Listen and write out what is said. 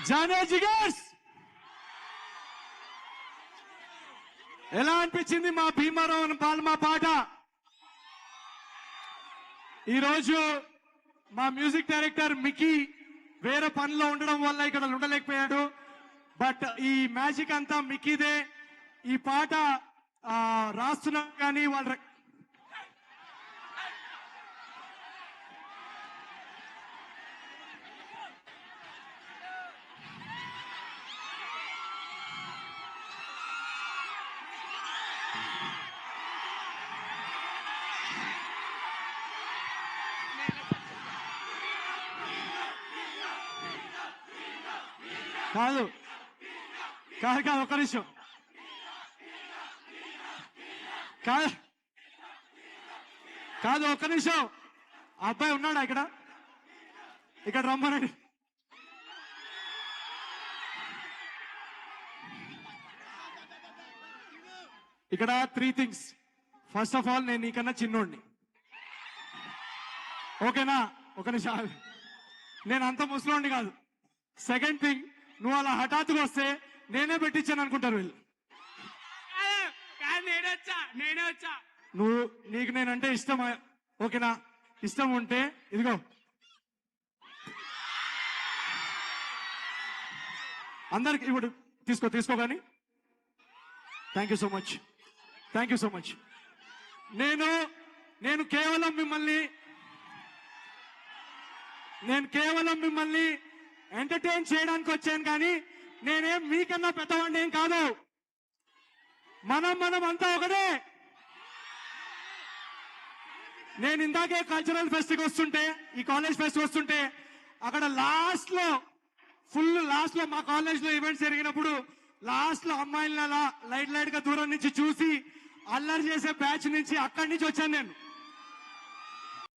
జానే జిగర్స్ ఎలా అనిపించింది మా భీమారావు పాల్మా పాట? ఈరోజు మా మ్యూజిక్ డైరెక్టర్ మికీ వేరే పనిలో ఉండడం వల్ల ఇక్కడ ఉండలేకపోయాడు. బట్ ఈ మ్యాజిక్ అంతా మికీదే. ఈ పాట రాస్తున్నాం కానీ వాళ్ళ కాదు కాదు కాదు ఒక్క నిమిషం కాదు కాదు ఒక్క నిమిషం. అబ్బాయి ఉన్నాడా ఇక్కడ? ఇక్కడ రమ్మనండి. ఇక్కడ 3 things. ఫస్ట్ ఆఫ్ ఆల్ నేను నీకన్నా చిన్నోడిని, ఓకేనా? ఒక నిమిషం, నేను అంత ముసలోండి కాదు. సెకండ్ థింగ్, నువ్వు అలా హఠాత్తుగా వస్తే నేనే పెట్టించాను అనుకుంటారు వీళ్ళు. నేనే వచ్చా. నువ్వు నీకు నేనంటే ఇష్టం, ఓకేనా? ఇష్టం ఉంటే ఇదిగో అందరికి ఇప్పుడు తీసుకో కానీ thank you so much, thank you so much. నేను కేవలం మిమ్మల్ని ఎంటర్టైన్ చేయడానికి వచ్చాను, కానీ నేనేం మీకన్నా పెద్దవాడిని ఏం కాదు. మనం అంతా ఒకటే. నేను ఇందాకే కల్చరల్ ఫెస్ట్కి వస్తుంటే, ఈ కాలేజ్ ఫెస్ట్ వస్తుంటే, అక్కడ లాస్ట్ లో మా కాలేజ్ లో ఈవెంట్స్ జరిగినప్పుడు లాస్ట్ లో అమ్మాయిలను అలా లైట్ గా దూరం నుంచి చూసి అల్లరి చేసే బ్యాచ్ నుంచి అక్కడి నుంచి వచ్చాను నేను.